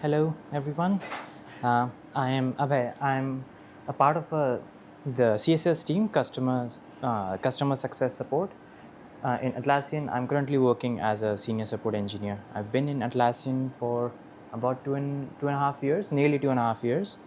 Hello, everyone. I am Abhay. I'm a part of the CSS team, customer success support. In Atlassian, I'm currently working as a senior support engineer. I've been in Atlassian for about two and a half years, nearly 2.5 years.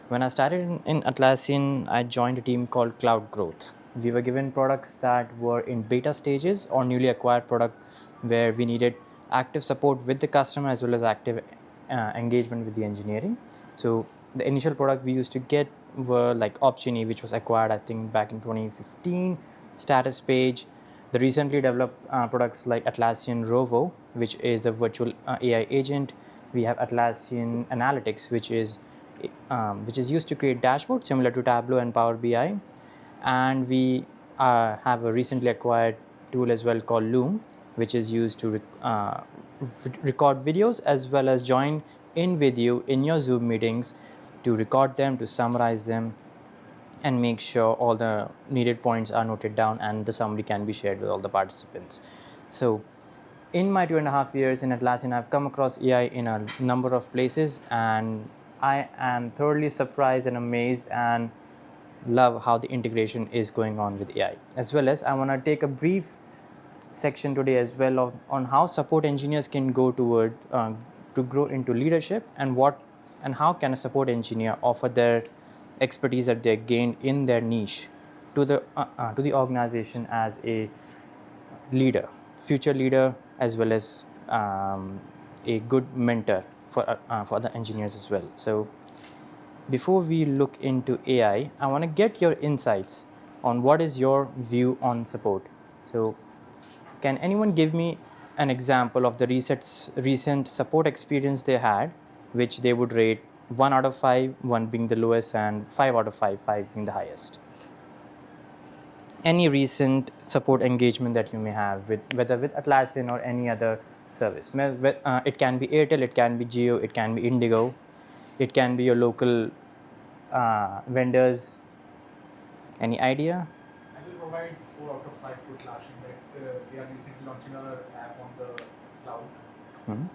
When I started in Atlassian, I joined a team called Cloud Growth. We were given products that were in beta stages or newly acquired product where we needed active support with the customer as well as active engagement with the engineering. So the initial product we used to get were like Optimizory, which was acquired I think back in 2015, Status Page, the recently developed products like Atlassian Rovo, which is the virtual AI agent. We have Atlassian Analytics, which is used to create dashboards similar to Tableau and Power BI. And we have a recently acquired tool as well called Loom, which is used to record videos as well as join in with you in your Zoom meetings to record them, to summarize them, and make sure all the needed points are noted down and the summary can be shared with all the participants. So in my 2.5 years in Atlassian, I've come across AI in a number of places, and I am thoroughly surprised and amazed and love how the integration is going on with AI. As well as I want to take a brief section today as well on how support engineers can go toward to grow into leadership, and how can a support engineer offer their expertise that they gained in their niche to the organization as a future leader, as well as a good mentor for the engineers as well. So before we look into AI, I want to get your insights on what is your view on support. So can anyone give me an example of the recent support experience they had, which they would rate 1 out of 5, 1 being the lowest, and 5 out of 5, 5 being the highest? Any recent support engagement that you may have with whether with Atlassian or any other service. It can be Airtel, it can be Jio, it can be Indigo, it can be your local vendors. Any idea? I will provide 4 out of 5 to Atlassian that we are recently launching our app on the cloud. Hmm. And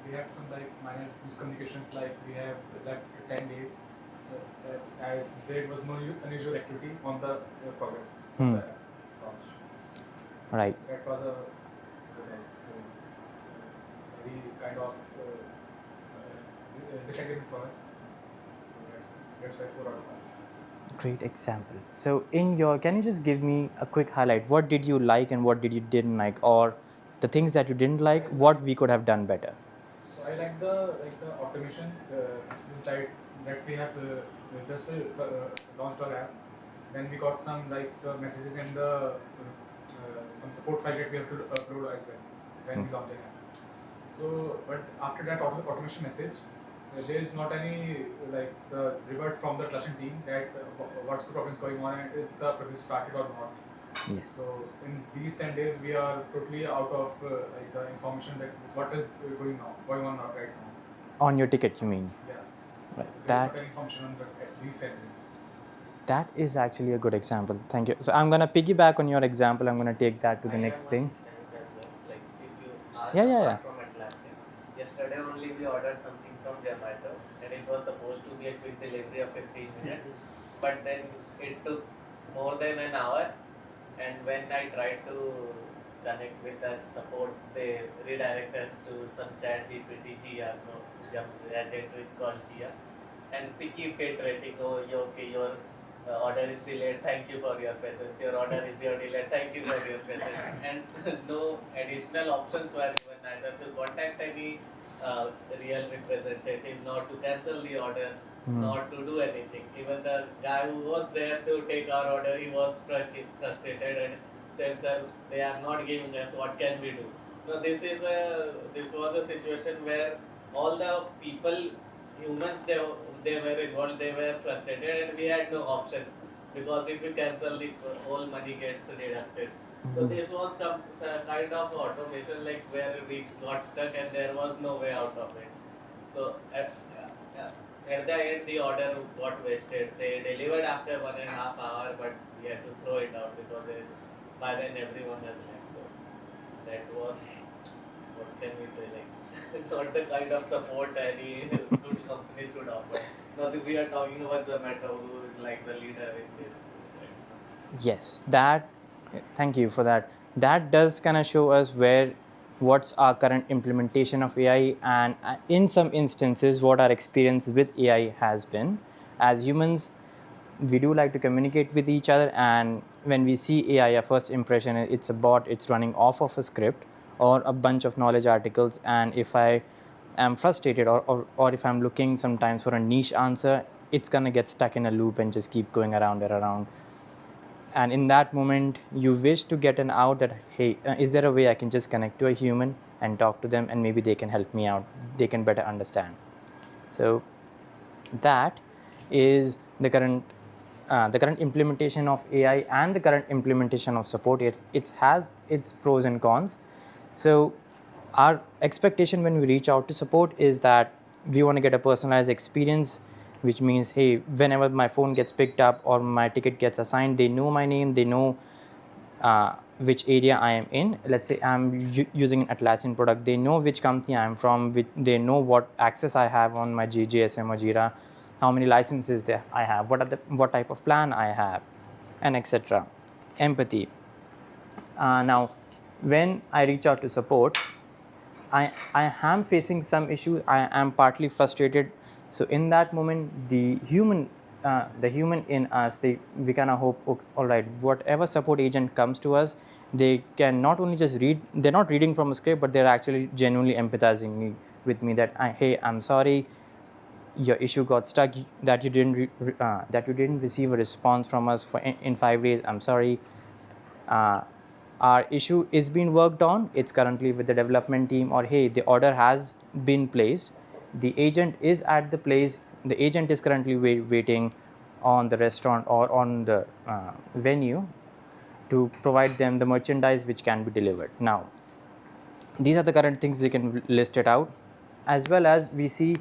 we have some like minor miscommunications, like we have left 10 days as there was no unusual activity on the progress of the app launch. Right. That was a very kind of disagreement for us. So that's why 4 out of 5. Great example. So can you just give me a quick highlight? What did you like and what did you didn't like, or the things that you didn't like, what we could have done better? So I like the automation. This is that we have just launched our app. Then we got some like the messages and the some support file that we have to upload as well when we launch an app. So, but after that automation message, there is not any like the revert from the Atlassian team that what's the progress going on and is the progress started or not. Yes. So in these 10 days, we are totally out of like the information that what is going on right now. On your ticket, you mean? Yeah. Right. So there's not any information on at these 10 days. That is actually a good example. Thank you. So I'm gonna piggyback on your example. I'm gonna take that to the next thing. As well. Like if you are Yeah. from Atlassian, yesterday only we ordered something from Zomato and it was supposed to be a quick delivery of 15 minutes, but then it took more than an hour. And when I tried to connect with that support, they redirect us to some chat GPT Gia, agent with called Gia, and she keep iterating, oh, your order is delayed, thank you for your patience, your order is delayed, thank you for your patience, and no additional options were given, either to contact any real representative, nor to cancel the order, not to do anything. Even the guy who was there to take our order, he was frustrated and said, "Sir, they are not giving us. What can we do?" So this was a situation where all the people, humans, they were involved. They were frustrated, and we had no option because if we cancel, the whole money gets deducted. So this was kind of automation, like where we got stuck and there was no way out of it. So at the end, the order got wasted. They delivered after 1.5 hours, but we had to throw it out because by then everyone has left. So that was what can we say, like not the kind of support any good company should offer. Now that we are talking about Zomato, who is like the leader in this. Yes, thank you for that. That does kind of show us what's our current implementation of AI, and in some instances, what our experience with AI has been. As humans, we do like to communicate with each other, and when we see AI, our first impression it's a bot, it's running off of a script or a bunch of knowledge articles, and if I am frustrated or if I'm looking sometimes for a niche answer, it's gonna get stuck in a loop and just keep going around and around. And in that moment you wish to get an out that, hey, is there a way I can just connect to a human and talk to them, and maybe they can help me out, they can better understand. So that is the current implementation of AI and the current implementation of support. It has its pros and cons. So our expectation when we reach out to support is that we want to get a personalized experience, which means, hey, whenever my phone gets picked up or my ticket gets assigned, they know my name, they know which area I am in. Let's say I'm using an Atlassian product, they know which company I am from, they know what access I have on my GSM or Jira, how many licenses I have, what type of plan I have, and etc. Empathy. Now, when I reach out to support, I am facing some issue. I am partly frustrated. So in that moment, the human in us, we kind of hope, okay, all right, whatever support agent comes to us, they can not only just read, they're not reading from a script, but they're actually genuinely empathizing with me that, hey, I'm sorry, your issue got stuck, that you didn't receive a response from us in 5 days. I'm sorry. Our issue is being worked on, it's currently with the development team, or hey, the order has been placed, the agent is at the place, the agent is currently waiting on the restaurant or on the venue to provide them the merchandise which can be delivered. Now, these are the current things you can list it out, as well as we see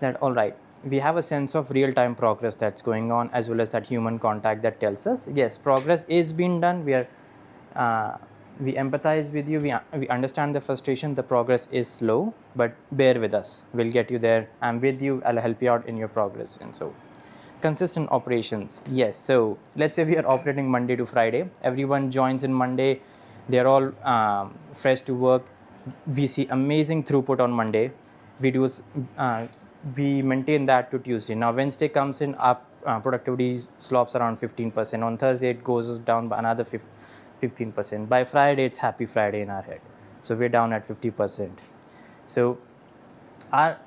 that, all right, we have a sense of real-time progress that's going on, as well as that human contact that tells us, yes, progress is being done, we empathize with you, we understand the frustration, the progress is slow, but bear with us, we'll get you there, I'm with you, I'll help you out in your progress. And so consistent operations, yes. So let's say we are operating Monday to Friday, everyone joins in Monday, they're all fresh to work, we see amazing throughput on Monday, we maintain that to Tuesday. Now Wednesday comes in, up productivity slops around 15%, on Thursday it goes down by another 15%, by Friday it's happy Friday in our head, so we're down at 50%. So our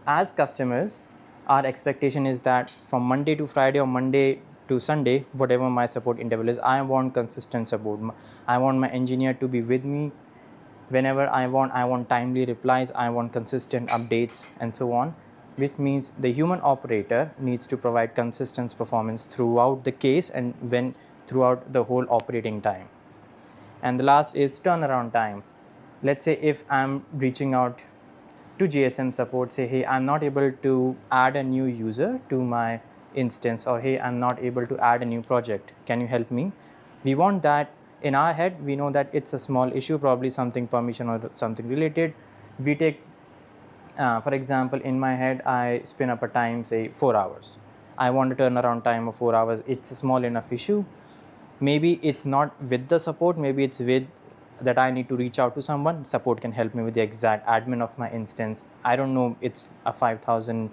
as customers, our expectation is that from Monday to Friday or Monday to Sunday, whatever my support interval is, I want consistent support. I want my engineer to be with me whenever I want timely replies, I want consistent updates, and so on, which means the human operator needs to provide consistent performance throughout the case and throughout the whole operating time. And the last is turnaround time. Let's say if I'm reaching out to GSM support, say, hey, I'm not able to add a new user to my instance, or hey, I'm not able to add a new project, can you help me? We want that. In our head, we know that it's a small issue, probably something permission or something related. We take, for example, in my head, I spin up a time, say 4 hours. I want a turnaround time of 4 hours. It's a small enough issue. Maybe it's not with the support, maybe it's with that I need to reach out to someone. Support can help me with the exact admin of my instance. I don't know, it's a 5,000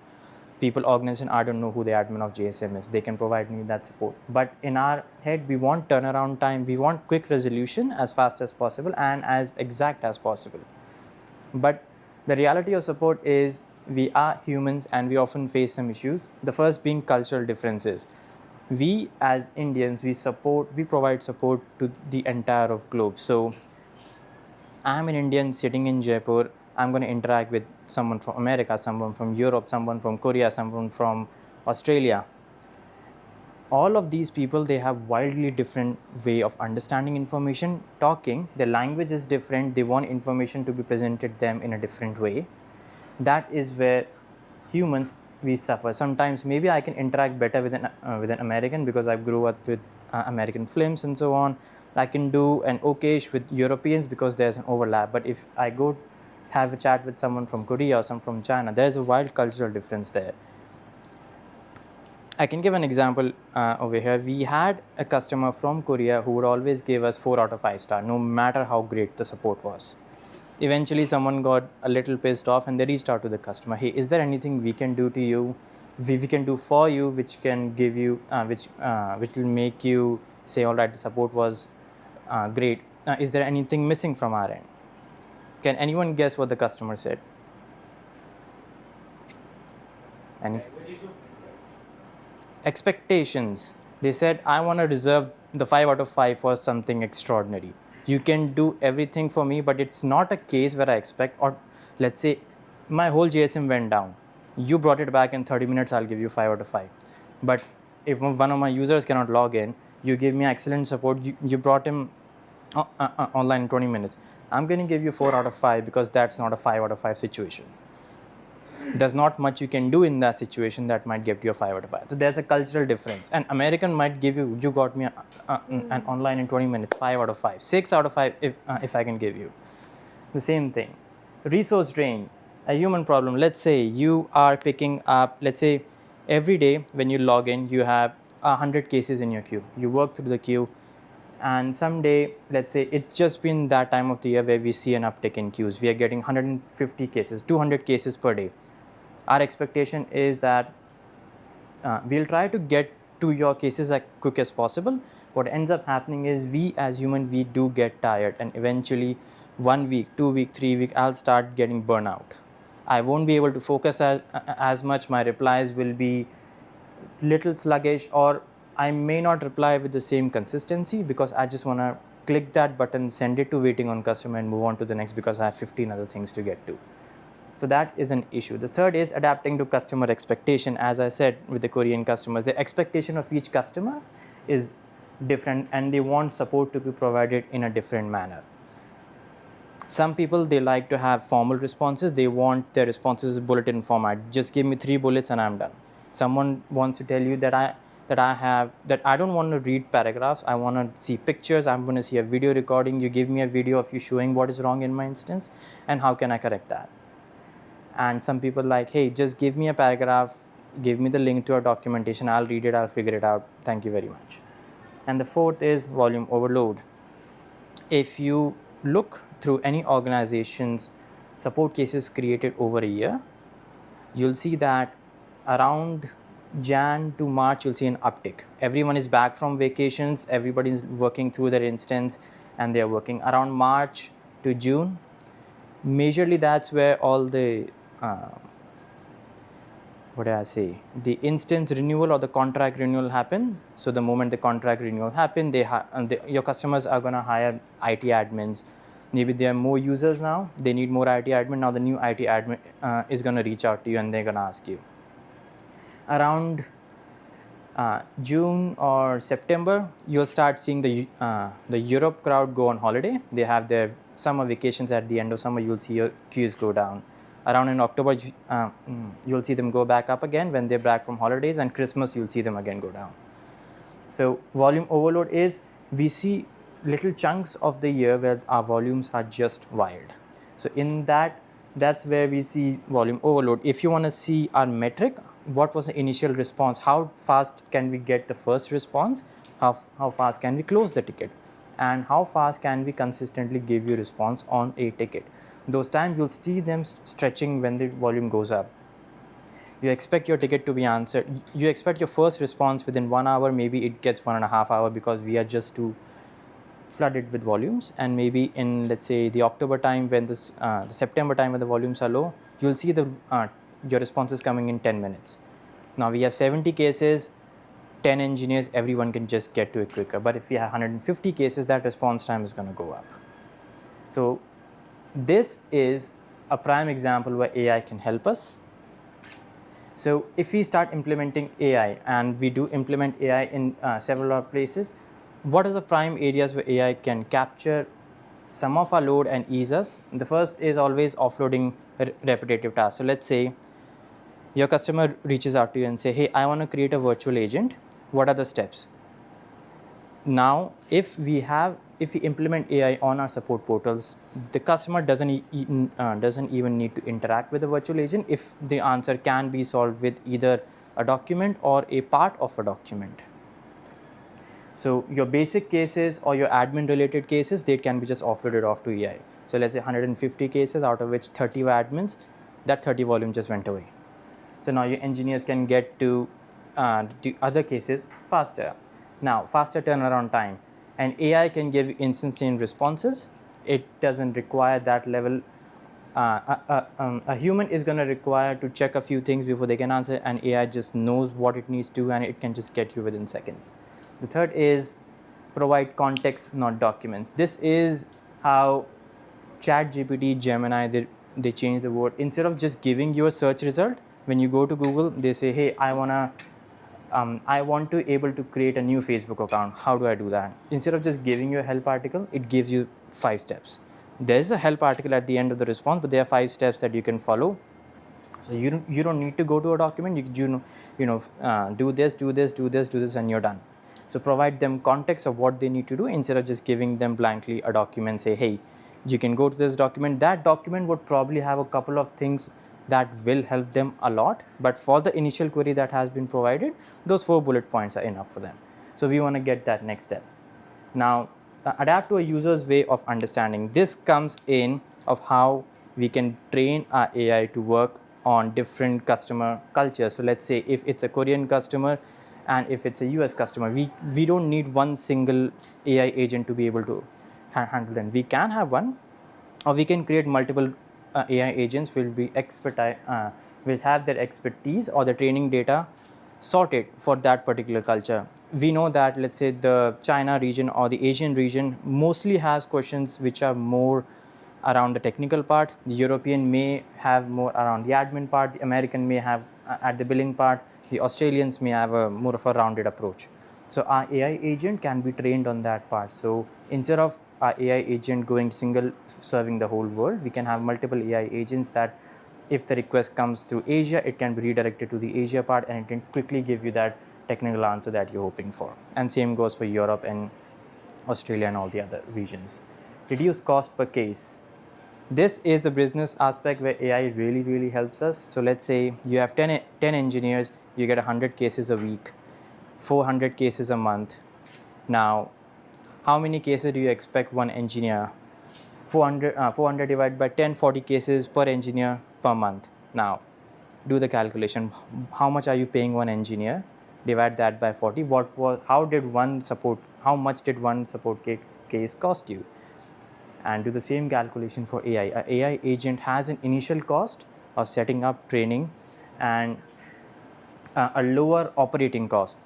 people organization, I don't know who the admin of GSM is. They can provide me that support. But in our head, we want turnaround time, we want quick resolution as fast as possible and as exact as possible. But the reality of support is we are humans and we often face some issues. The first being cultural differences. We as Indians, we provide support to the entire of globe. So I'm an Indian sitting in Jaipur, I'm going to interact with someone from America, someone from Europe, someone from Korea, someone from Australia. All of these people, they have wildly different way of understanding information, talking, their language is different, they want information to be presented them in a different way. That is where humans, we suffer. Sometimes maybe I can interact better with an American because I grew up with American films and so on. I can do an okayish with Europeans because there's an overlap. But if I go have a chat with someone from Korea or someone from China. There's a wild cultural difference there. I can give an example over here. We had a customer from Korea who would always give us 4 out of 5 star, no matter how great the support was. Eventually, someone got a little pissed off and they reached out to the customer. Hey, is there anything we can do to you, we can do for you, which can give you, which will make you say, all right, the support was great. Is there anything missing from our end? Can anyone guess what the customer said? Any? Expectations. They said, I want to reserve the 5 out of 5 for something extraordinary. You can do everything for me, but it's not a case where I expect, or let's say my whole JSM went down. You brought it back in 30 minutes, I'll give you 5 out of 5. But if one of my users cannot log in, you give me excellent support, you brought him online in 20 minutes. I'm going to give you 4 out of 5 because that's not a 5 out of 5 situation. There's not much you can do in that situation that might give you a 5 out of 5. So there's a cultural difference. An American might give you, you got me an online in 20 minutes, 5 out of 5, 6 out of 5 if I can give you. The same thing. Resource drain, a human problem. Let's say you are picking up, let's say every day when you log in, you have 100 cases in your queue. You work through the queue, and someday, let's say it's just been that time of the year where we see an uptick in queues. We are getting 150 cases, 200 cases per day. Our expectation is that we'll try to get to your cases as quick as possible. What ends up happening is we as humans, we do get tired, and eventually 1 week, 2 week, 3 week, I'll start getting burnout. I won't be able to focus as much. My replies will be little sluggish, or I may not reply with the same consistency because I just want to click that button, send it to waiting on customer and move on to the next because I have 15 other things to get to. So that is an issue. The third is adapting to customer expectation. As I said with the Korean customers, the expectation of each customer is different and they want support to be provided in a different manner. Some people, they like to have formal responses. They want their responses bulletin format. Just give me 3 bullets and I'm done. Someone wants to tell you that I don't want to read paragraphs. I want to see pictures. I'm going to see a video recording. You give me a video of you showing what is wrong in my instance and how can I correct that. And some people like, hey, just give me a paragraph, give me the link to our documentation, I'll read it, I'll figure it out. Thank you very much. And the fourth is volume overload. If you look through any organization's support cases created over a year, you'll see that around Jan to March, you'll see an uptick. Everyone is back from vacations, everybody's working through their instance, and they're working around March to June. Majorly, that's where all the the instance renewal or the contract renewal happen. So the moment the contract renewal happen, your customers are going to hire IT admins. Maybe there are more users now, they need more IT admin. Now the new IT admin is going to reach out to you and they're going to ask you. Around June or September, you'll start seeing the Europe crowd go on holiday. They have their summer vacations. At the end of summer, you'll see your queues go down. Around in October, you'll see them go back up again when they're back from holidays, and Christmas, you'll see them again go down. So volume overload is, we see little chunks of the year where our volumes are just wild. So in that's where we see volume overload. If you want to see our metric, what was the initial response? How fast can we get the first response? How fast can we close the ticket? And how fast can we consistently give you response on a ticket? Those times you'll see them stretching when the volume goes up. You expect your ticket to be answered. You expect your first response within 1 hour. Maybe it gets 1.5 hours because we are just too flooded with volumes. And maybe in, let's say, the October time, when the September time when the volumes are low, you'll see your responses coming in 10 minutes. Now we have 70 cases, 10 engineers, everyone can just get to it quicker. But if we have 150 cases, that response time is going to go up. So this is a prime example where AI can help us. So if we start implementing AI, and we do implement AI in several places, what are the prime areas where AI can capture some of our load and ease us? The first is always offloading repetitive tasks. So let's say your customer reaches out to you and say, hey, I want to create a virtual agent. What are the steps? now if we implement AI on our support portals, the customer doesn't even need to interact with the virtual agent if the answer can be solved with either a document or a part of a document. So your basic cases or your admin related cases, they can be just offloaded off to AI. So let's say 150 cases, out of which 30 were admins, that 30 volume just went away. So now your engineers can get to other cases faster. Now, faster turnaround time. And AI can give instantaneous responses. It doesn't require that level. A human is going to require to check a few things before they can answer, and AI just knows what it needs to, and it can just get you within seconds. The third is provide context, not documents. This is how ChatGPT, Gemini, they change the word. Instead of just giving you a search result, when you go to Google, they say, hey, I want to able to create a new Facebook account. How do I do that? Instead of just giving you a help article, it gives you 5 steps. There's a help article at the end of the response, but there are 5 steps that you can follow. So you don't need to go to a document. Do this, and you're done. So provide them context of what they need to do instead of just giving them blankly a document. Say, hey, you can go to this document. That document would probably have a couple of things that will help them a lot. But for the initial query that has been provided, those 4 bullet points are enough for them. So we want to get that next step. Now, adapt to a user's way of understanding. This comes in of how we can train our AI to work on different customer cultures. So let's say if it's a Korean customer and if it's a US customer, we don't need one single AI agent to be able to handle them. We can have one, or we can create multiple AI agents will have their expertise or the training data sorted for that particular culture. We know that, let's say, the China region or the Asian region mostly has questions which are more around the technical part. The European may have more around the admin part. The American may have at the billing part. The Australians may have a more of a rounded approach. So our AI agent can be trained on that part. So instead of our AI agent going single serving the whole world, we can have multiple AI agents that if the request comes through Asia, it can be redirected to the Asia part and it can quickly give you that technical answer that you're hoping for. And same goes for Europe and Australia and all the other regions. Reduce cost per case. This is the business aspect where AI really helps us. So let's say you have 10 engineers, you get 100 cases a week, 400 cases a month. Now, how many cases do you expect one engineer? 400 divided by 10, 40 cases per engineer per month. Now, do the calculation. How much are you paying one engineer? Divide that by 40. How much did one support case cost you? And do the same calculation for AI. An AI agent has an initial cost of setting up training and a lower operating cost.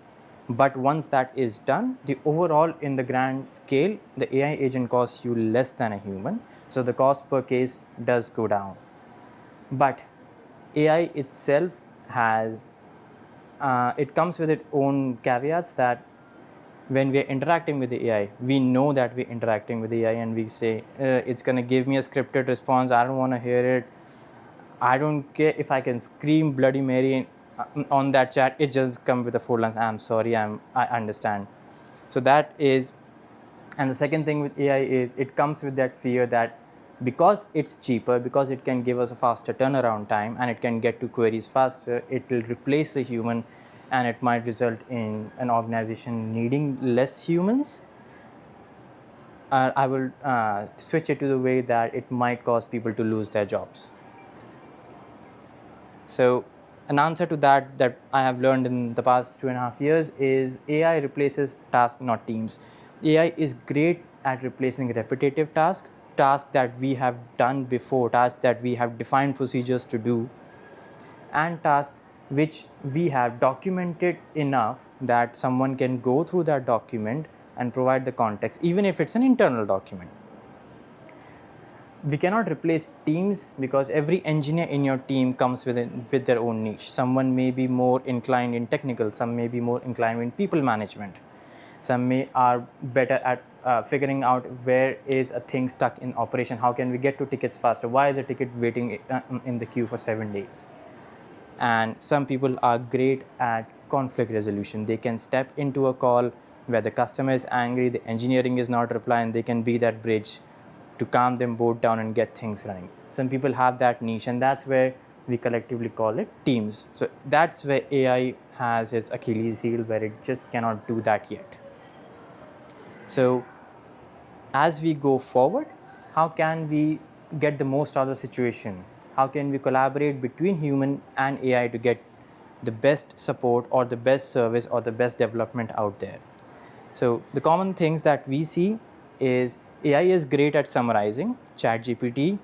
But once that is done, the overall in the grand scale, the AI agent costs you less than a human. So the cost per case does go down. But AI itself has, it comes with its own caveats that when we are interacting with the AI, we know that we're interacting with the AI and we say, it's going to give me a scripted response. I don't want to hear it. I don't care if I can scream Bloody Mary on that chat. It just comes with a full length. I'm sorry, I understand. So that is, and the second thing with AI is it comes with that fear that because it's cheaper, because it can give us a faster turnaround time and it can get to queries faster, it will replace the human and it might result in an organization needing less humans. I will switch it to the way that it might cause people to lose their jobs. So an answer to that I have learned in the past 2.5 years is AI replaces tasks, not teams. AI is great at replacing repetitive tasks that we have done before, tasks that we have defined procedures to do, and tasks which we have documented enough that someone can go through that document and provide the context, even if it's an internal document. We cannot replace teams because every engineer in your team comes with their own niche. Someone may be more inclined in technical, some may be more inclined in people management. Some are better at figuring out where is a thing stuck in operation, how can we get to tickets faster, why is a ticket waiting in the queue for 7 days. And some people are great at conflict resolution. They can step into a call where the customer is angry, the engineering is not replying, they can be that bridge to calm them both down and get things running. Some people have that niche, and that's where we collectively call it teams. So that's where AI has its Achilles heel, where it just cannot do that yet. So as we go forward, how can we get the most out of the situation? How can we collaborate between human and AI to get the best support or the best service or the best development out there? So the common things that we see is AI is great at summarizing. ChatGPT,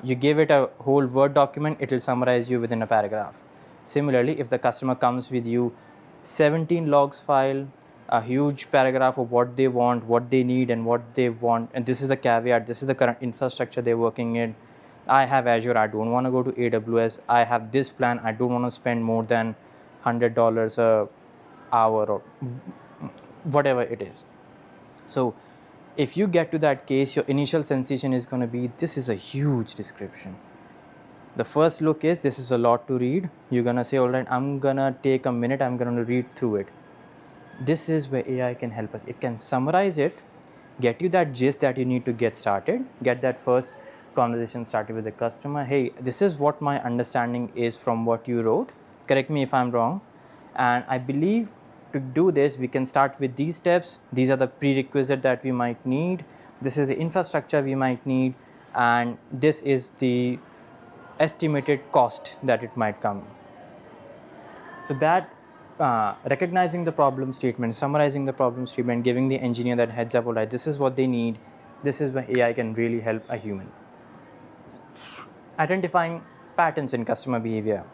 you give it a whole Word document, it will summarize you within a paragraph. Similarly, if the customer comes with you 17 logs file, a huge paragraph of what they want, what they need, and what they want, and this is the caveat, this is the current infrastructure they're working in. I have Azure, I don't want to go to AWS. I have this plan, I don't want to spend more than $100 a hour or whatever it is. So if you get to that case, your initial sensation is going to be, this is a huge description. The first look is, this is a lot to read. You're going to say, all right, I'm going to take a minute, I'm going to read through it. This is where AI can help us. It can summarize it, get you that gist that you need to get started, get that first conversation started with the customer. Hey, this is what my understanding is from what you wrote. Correct me if I'm wrong. And I believe to do this, we can start with these steps. These are the prerequisites that we might need. This is the infrastructure we might need. And this is the estimated cost that it might come. So that recognizing the problem statement, summarizing the problem statement, giving the engineer that heads up, all right, this is what they need. This is where AI can really help a human. Identifying patterns in customer behavior.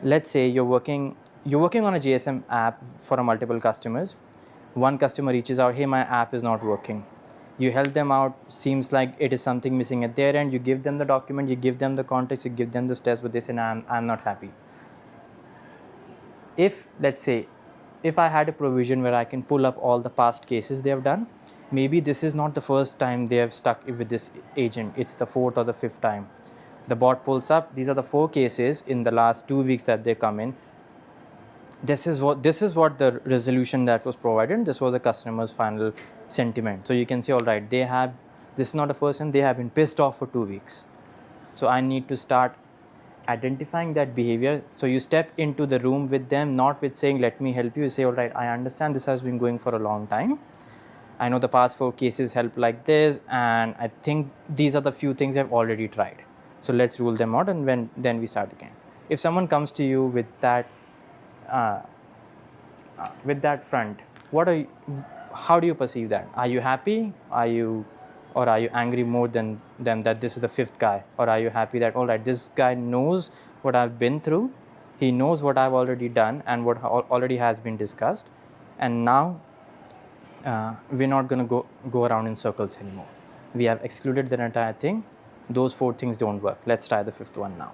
Let's say you're working on a JSM app for a multiple customers. One customer reaches out, hey, my app is not working. You help them out, seems like it is something missing at their end. You give them the document, you give them the context, you give them the steps, but they say, nah, I'm not happy. If, let's say, if I had a provision where I can pull up all the past cases they have done, maybe this is not the first time they have stuck with this agent. It's the fourth or the fifth time. The bot pulls up, these are the 4 cases in the last 2 weeks that they come in. This is what the resolution that was provided. This was the customer's final sentiment. So you can say, all right, this is not the first time, they have been pissed off for 2 weeks. So I need to start identifying that behavior. So you step into the room with them, not with saying, let me help you. You say, all right, I understand this has been going for a long time. I know the past 4 cases help like this, and I think these are the few things I've already tried. So let's rule them out, and then we start again. If someone comes to you with that front, how do you perceive that? Are you happy? Are you angry more than that this is the 5th guy? Or are you happy that, all right, this guy knows what I've been through, he knows what I've already done and what already has been discussed, and now we're not going to go around in circles anymore. We have excluded the entire thing. Those 4 things don't work. Let's try the 5th one now.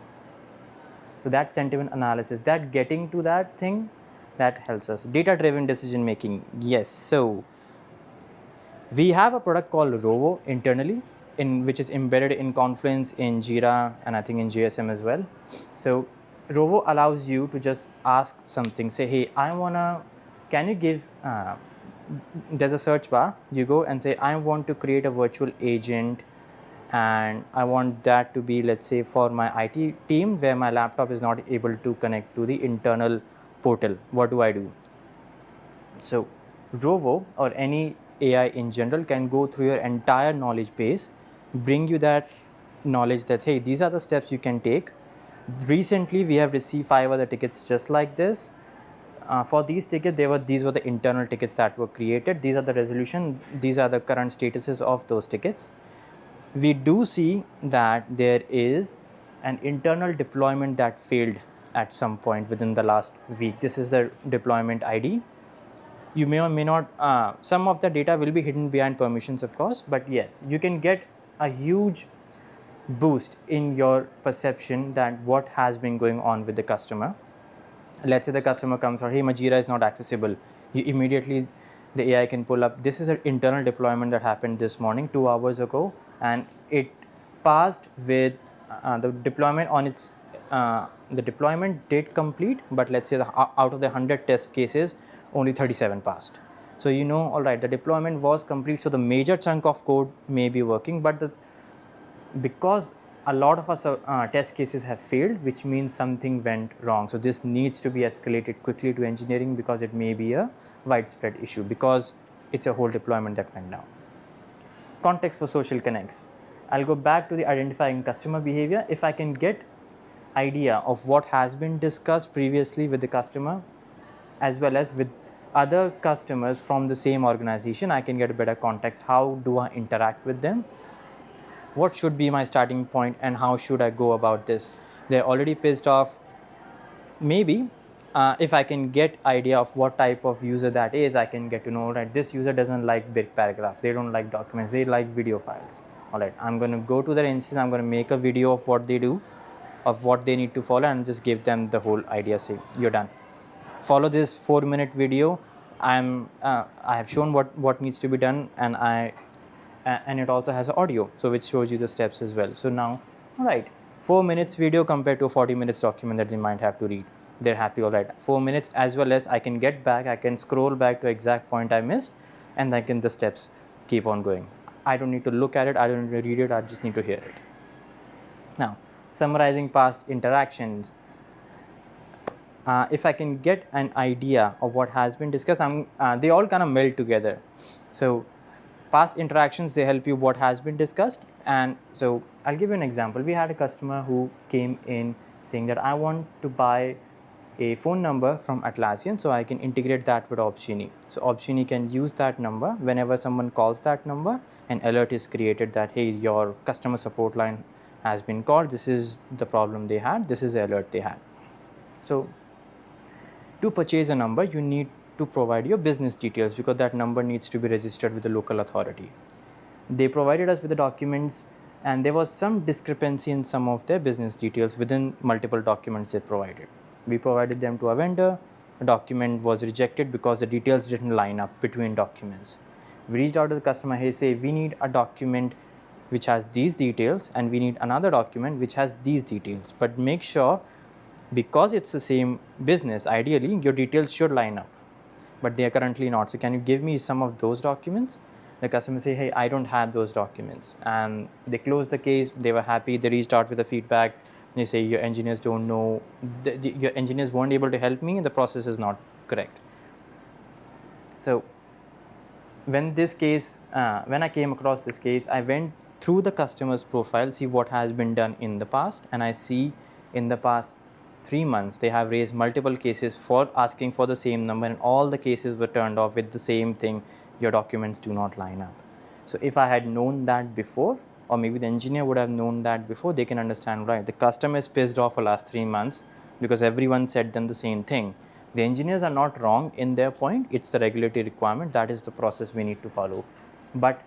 So that sentiment analysis, that getting to that thing, that helps us. Data-driven decision making. Yes. So we have a product called Rovo internally, which is embedded in Confluence, in Jira, and I think in JSM as well. So Rovo allows you to just ask something. Say, hey, can you give, there's a search bar. You go and say, I want to create a virtual agent, and I want that to be, let's say, for my IT team where my laptop is not able to connect to the internal portal. What do I do? So Rovo or any AI in general can go through your entire knowledge base, bring you that knowledge that, hey, these are the steps you can take. Recently, we have received 5 other tickets just like this. For these tickets, these were the internal tickets that were created. These are the resolution. These are the current statuses of those tickets. We do see that there is an internal deployment that failed at some point within the last week. This is the deployment ID. You may or may not, some of the data will be hidden behind permissions, of course, but yes, you can get a huge boost in your perception that what has been going on with the customer. Let's say the customer comes or, hey, my Jira is not accessible. You immediately, the AI can pull up, this is an internal deployment that happened this morning, 2 hours ago, and it passed with the deployment on its, the deployment did complete, but let's say out of the 100 test cases, only 37 passed. So you know, all right, the deployment was complete, so the major chunk of code may be working, but because a lot of our test cases have failed, which means something went wrong. So this needs to be escalated quickly to engineering because it may be a widespread issue because it's a whole deployment that went down. Context for social connects. I'll go back to the identifying customer behavior. If I can get idea of what has been discussed previously with the customer as well as with other customers from the same organization, I can get a better context. How do I interact with them? What should be my starting point and how should I go about this? They're already pissed off. Maybe if I can get idea of what type of user that is, I can get to know that this user doesn't like big paragraphs, they don't like documents, they like video files. All right, I'm going to go to their instance, I'm going to make a video of what they do, of what they need to follow, and just give them the whole idea. Say you're done, follow this 4-minute video. I have shown what needs to be done, and it also has audio, so which shows you the steps as well. So now, all right, 4 minutes video compared to a 40 minutes document that they might have to read. They're happy, all right, 4 minutes, as well as I can get back, I can scroll back to exact point I missed, and I can the steps keep on going. I don't need to look at it, I don't need to read it, I just need to hear it. Now, summarizing past interactions. If I can get an idea of what has been discussed, they all kind of meld together. So past interactions, they help you what has been discussed. And so I'll give you an example. We had a customer who came in saying that I want to buy a phone number from Atlassian so I can integrate that with Opsgenie. So Opsgenie can use that number. Whenever someone calls that number, an alert is created that, hey, your customer support line has been called. This is the problem they had. This is the alert they had. So to purchase a number, you need to provide your business details because that number needs to be registered with the local authority. They provided us with the documents, and there was some discrepancy in some of their business details within multiple documents they provided. We provided them to a vendor. The document was rejected because the details didn't line up between documents. We reached out to the customer, hey, say we need a document which has these details and we need another document which has these details, but make sure, because it's the same business, ideally your details should line up, but they are currently not. So can you give me some of those documents? The customer say, hey, I don't have those documents, and they closed the case. They were happy. They reached out with the feedback. They say, your engineers don't know, your engineers weren't able to help me, the process is not correct. So when this case, when I came across this case, I went through the customer's profile, see what has been done in the past, and I see in the past 3 months they have raised multiple cases for asking for the same number, and all the cases were turned off with the same thing: your documents do not line up. So if I had known that before, or maybe the engineer would have known that before, they can understand, right, the customer is pissed off for last 3 months because everyone said them the same thing. The engineers are not wrong in their point, it's the regulatory requirement, that is the process we need to follow. But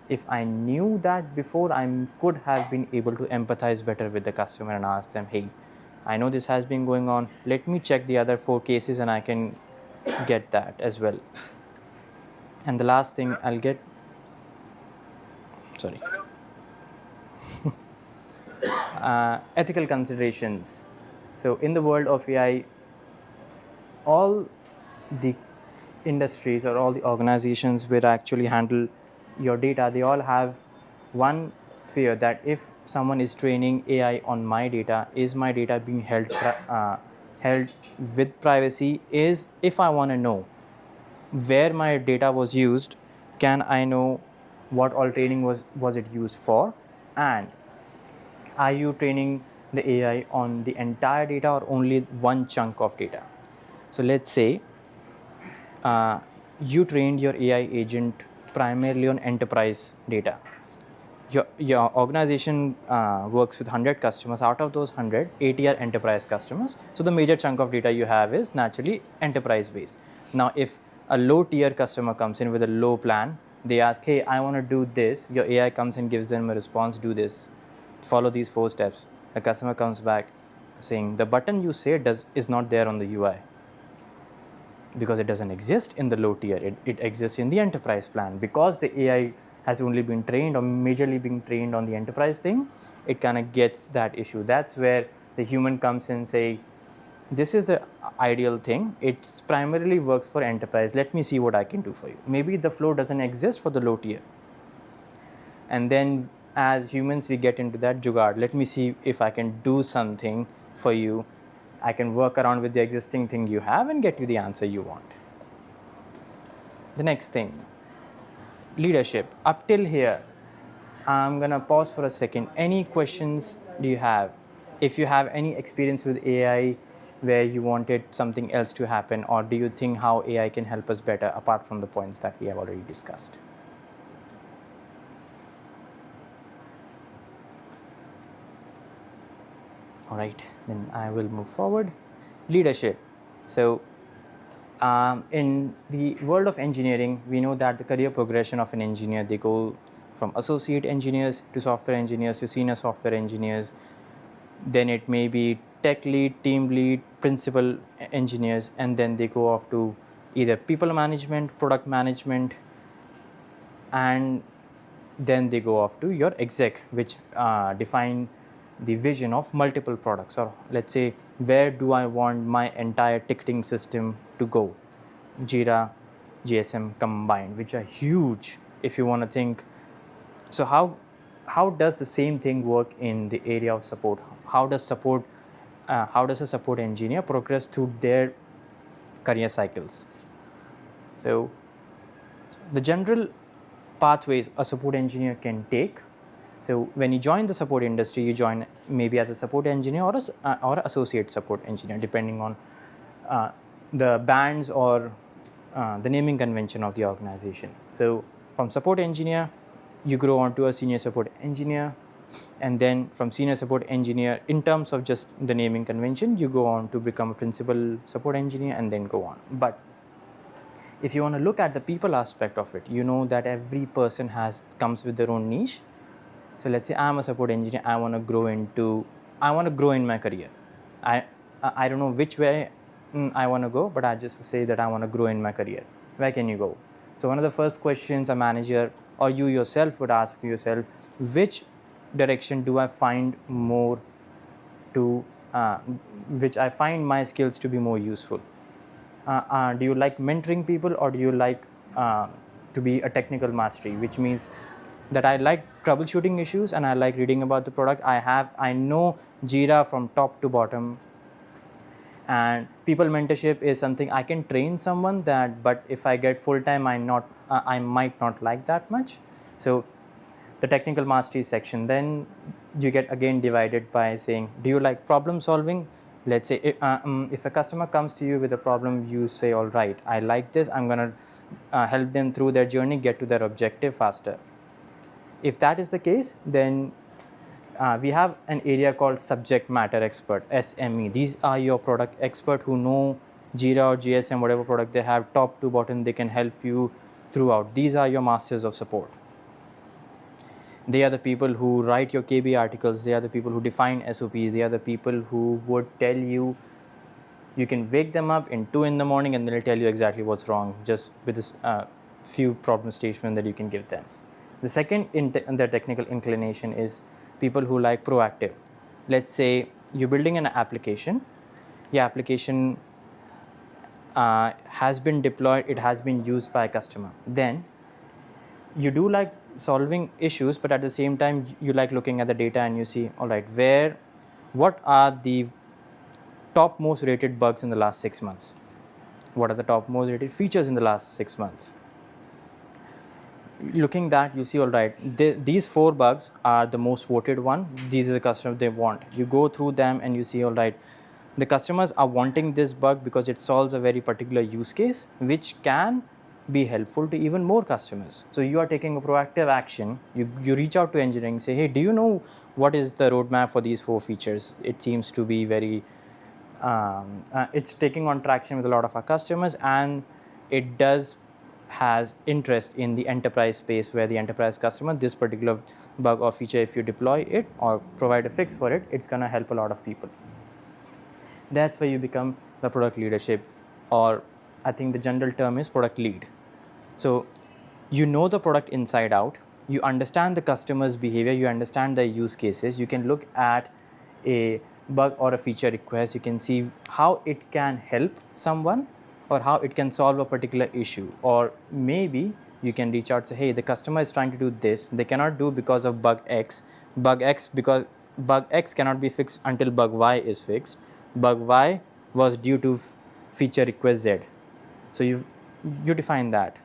if I knew that before, I could have been able to empathize better with the customer and ask them, hey, I know this has been going on, let me check the other 4 cases and I can get that as well. And the last thing I'll get, sorry, ethical considerations. So in the world of AI, all the industries or all the organizations which actually handle your data, they all have one fear, that if someone is training AI on my data, is my data being held with privacy? Is, if I want to know where my data was used, can I know what all training was it used for? And are you training the AI on the entire data or only one chunk of data? So let's say you trained your AI agent primarily on enterprise data. Your organization works with 100 customers. Out of those 100, 80 are enterprise customers. So the major chunk of data you have is naturally enterprise based. Now, if a low tier customer comes in with a low plan, they ask, hey, I want to do this. Your AI comes and gives them a response, do this, follow these 4 steps. The customer comes back saying, the button you say is not there on the UI, because it doesn't exist in the low tier. It exists in the enterprise plan. Because the AI has only been trained or majorly being trained on the enterprise thing, it kind of gets that issue. That's where the human comes in and say, this is the ideal thing. It's primarily works for enterprise. Let me see what I can do for you. Maybe the flow doesn't exist for the low tier. And then as humans, we get into that jugaad. Let me see if I can do something for you. I can work around with the existing thing you have and get you the answer you want. The next thing, leadership. Up till here, I'm gonna pause for a second. Any questions do you have? If you have any experience with AI where you wanted something else to happen, or do you think how AI can help us better apart from the points that we have already discussed? All right, then I will move forward. Leadership. So in the world of engineering, we know that the career progression of an engineer, they go from associate engineers to software engineers to senior software engineers. Then it may be tech lead, team lead, principal engineers, and then they go off to either people management, product management, and then they go off to your exec, which define the vision of multiple products, or let's say, where do I want my entire ticketing system to go? Jira, GSM combined, which are huge if you want to think. So how does the same thing work in the area of support? How does a support engineer progress through their career cycles? So the general pathways a support engineer can take. So when you join the support industry, you join maybe as a support engineer or associate support engineer, depending on the bands or the naming convention of the organization. So from support engineer, you grow on to a senior support engineer, and then from senior support engineer, in terms of just the naming convention, you go on to become a principal support engineer and then go on. But if you want to look at the people aspect of it, you know that every person comes with their own niche. So let's say I'm a support engineer. I want to grow in my career. I don't know which way I want to go, but I just say that I want to grow in my career. Where can you go? So one of the first questions a manager or you yourself would ask yourself, which direction do I find more to, which I find my skills to be more useful? Do you like mentoring people, or do you like to be a technical mastery, which means that I like troubleshooting issues and I like reading about the product. I know Jira from top to bottom, and people mentorship is something I can train someone that, but if I get full time, I might not like that much. So the technical mastery section, then you get again divided by saying, do you like problem solving? Let's say if a customer comes to you with a problem, you say, all right, I like this, I'm going to help them through their journey, get to their objective faster. If that is the case, then we have an area called subject matter expert, SME. These are your product expert who know Jira or GSM, whatever product they have, top to bottom, they can help you throughout. These are your masters of support. They are the people who write your KB articles. They are the people who define SOPs. They are the people who would tell you, you can wake them up in 2 in the morning and they'll tell you exactly what's wrong, just with this few problem statements that you can give them. The second in the technical inclination is people who like proactive. Let's say you're building an application. Your application has been deployed. It has been used by a customer. Then you do like solving issues, but at the same time, you like looking at the data and you see, all right, what are the top most rated bugs in the last 6 months? What are the top most rated features in the last 6 months? Looking that, you see, all right, these 4 bugs are the most voted one. These are the customers they want. You go through them and you see, all right, the customers are wanting this bug because it solves a very particular use case, which can be helpful to even more customers. So you are taking a proactive action. You reach out to engineering, say, hey, do you know what is the roadmap for these 4 features? It seems to be very, it's taking on traction with a lot of our customers, and it has interest in the enterprise space, where the enterprise customer, this particular bug or feature, if you deploy it or provide a fix for it, it's going to help a lot of people. That's where you become the product leadership, or I think the general term is product lead. So you know the product inside out, you understand the customer's behavior, you understand their use cases, you can look at a bug or a feature request, you can see how it can help someone or how it can solve a particular issue. Or maybe you can reach out and say, hey, the customer is trying to do this, they cannot do because of bug X, because bug X cannot be fixed until bug Y is fixed. Bug Y was due to feature request Z. So you define that,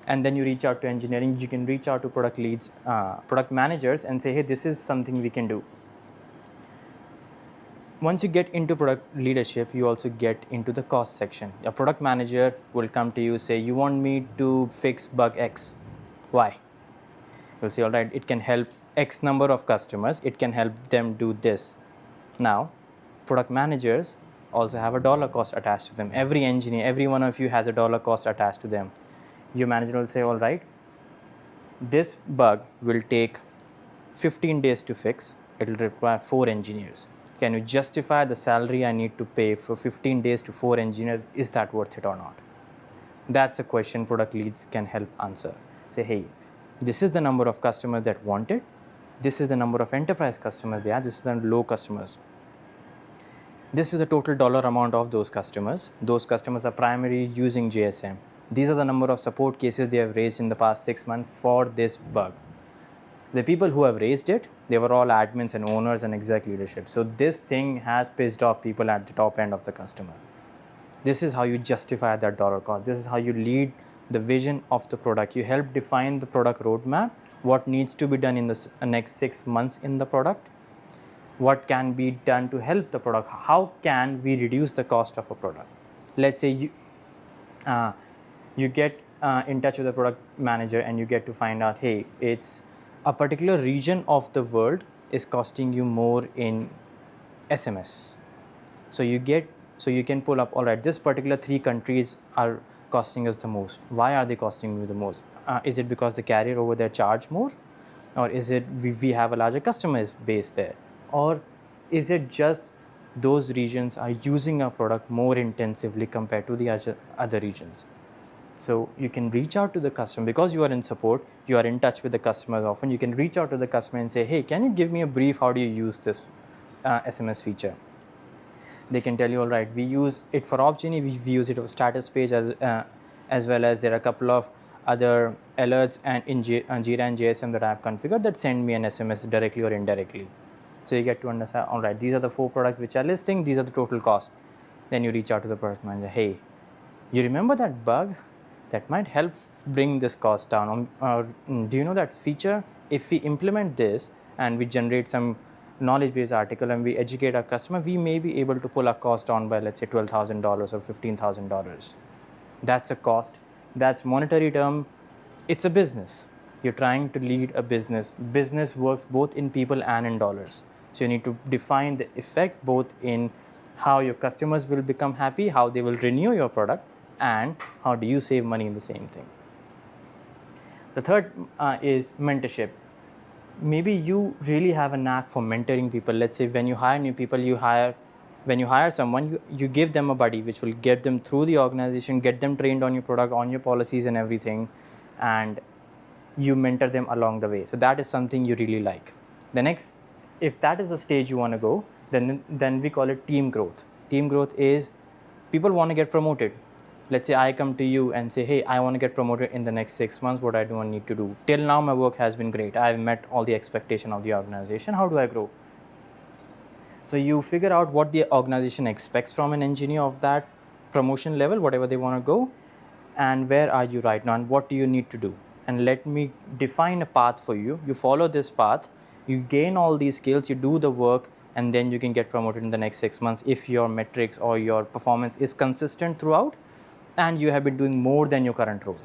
and then you reach out to engineering. You can reach out to product leads, product managers, and say, hey, this is something we can do. Once you get into product leadership, you also get into the cost section. A product manager will come to you, say, you want me to fix bug X. Why? You'll say, all right, it can help X number of customers. It can help them do this. Now, product managers also have a dollar cost attached to them. Every engineer, every one of you has a dollar cost attached to them. Your manager will say, all right, this bug will take 15 days to fix. It will require 4 engineers. Can you justify the salary I need to pay for 15 days to 4 engineers? Is that worth it or not? That's a question product leads can help answer. Say, hey, this is the number of customers that want it. This is the number of enterprise customers they are. This is the low customers. This is the total dollar amount of those customers. Those customers are primarily using JSM. These are the number of support cases they have raised in the past 6 months for this bug. The people who have raised it, they were all admins and owners and exec leadership. So this thing has pissed off people at the top end of the customer. This is how you justify that dollar cost. This is how you lead the vision of the product. You help define the product roadmap, what needs to be done in the next 6 months in the product, what can be done to help the product, how can we reduce the cost of a product. Let's say you get in touch with the product manager and you get to find out, hey, it's a particular region of the world is costing you more in SMS. So you can pull up, all right, this particular 3 countries are costing us the most. Why are they costing you the most? Is it because the carrier over there charge more? Or is it we have a larger customer base there? Or is it just those regions are using our product more intensively compared to the other regions? So you can reach out to the customer because you are in support, you are in touch with the customers often. You can reach out to the customer and say, hey, can you give me a brief? How do you use this SMS feature? They can tell you, all right, we use it for Optimizory, we use it for status page as well as there are a couple of other alerts and in Jira and JSM that I have configured that send me an SMS directly or indirectly. So you get to understand, all right, these are the 4 products which are listing, these are the total cost. Then you reach out to the product manager, hey, you remember that bug? That might help bring this cost down. Or do you know that feature? If we implement this and we generate some knowledge-based article and we educate our customer, we may be able to pull our cost down by, let's say, $12,000 or $15,000. That's a cost. That's monetary term. It's a business. You're trying to lead a business. Business works both in people and in dollars. So you need to define the effect both in how your customers will become happy, how they will renew your product, and how do you save money in the same thing. The third is mentorship. Maybe you really have a knack for mentoring people. Let's say when you hire new people, when you hire someone, you give them a buddy which will get them through the organization, get them trained on your product, on your policies and everything, and you mentor them along the way. So that is something you really like. The next, if that is the stage you want to go, then we call it team growth. Team growth is people want to get promoted. Let's say I come to you and say, hey, I want to get promoted in the next 6 months. What do I need to do? Till now, my work has been great. I've met all the expectation of the organization. How do I grow? So you figure out what the organization expects from an engineer of that promotion level, whatever they want to go, and where are you right now, and what do you need to do? And let me define a path for you. You follow this path, you gain all these skills, you do the work, and then you can get promoted in the next 6 months if your metrics or your performance is consistent throughout, and you have been doing more than your current role.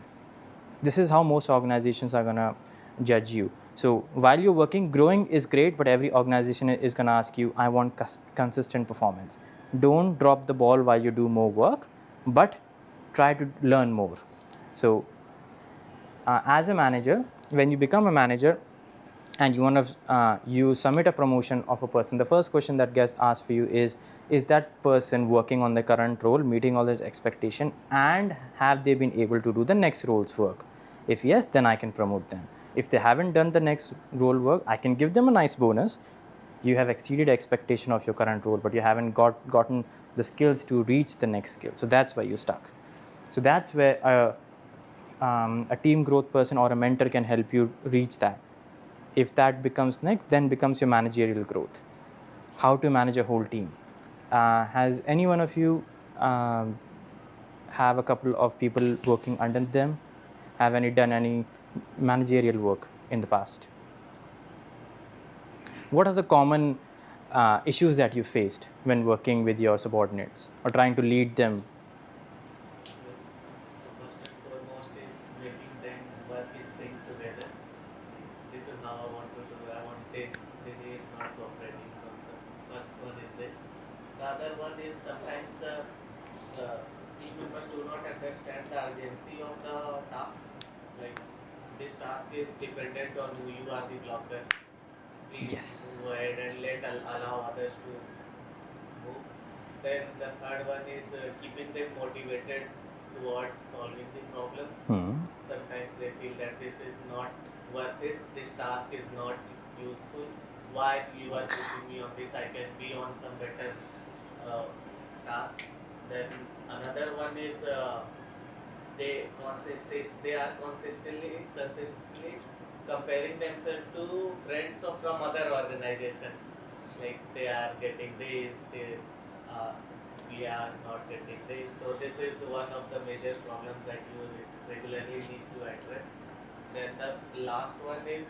This is how most organizations are going to judge you. So while you're working, growing is great, but every organization is going to ask you, I want consistent performance. Don't drop the ball while you do more work, but try to learn more. So as a manager, when you become a manager and you submit a promotion of a person, the first question that gets asked for you is that person working on the current role, meeting all the expectation, and have they been able to do the next role's work? If yes, then I can promote them. If they haven't done the next role work, I can give them a nice bonus, You have exceeded expectation of your current role, but you haven't gotten the skills to reach the next skill. So that's why you're stuck. So that's where a team growth person or a mentor can help you reach that. If that becomes next, then becomes your managerial growth. How to manage a whole team. Has any one of you have a couple of people working under them? Have any done any managerial work in the past? What are the common issues that you faced when working with your subordinates or trying to lead them? The first and foremost is making them work in sync together. This is how I want to do. I want this. This is not cooperating. So the first one is this. The other one is sometimes team members do not understand the urgency of the task. Like this task is dependent on you. You are the blocker. Please Yes. move ahead and allow others to move. Then the third one is keeping them motivated towards solving the problems. Sometimes they feel that this is not worth it, this task is not useful. Why you are pushing me on this? I can be on some better task. Then another one is they are consistently comparing themselves to friends from other organization. Like they are getting this, we are not getting this. So this is one of the major problems that you regularly need to address. Then the last one is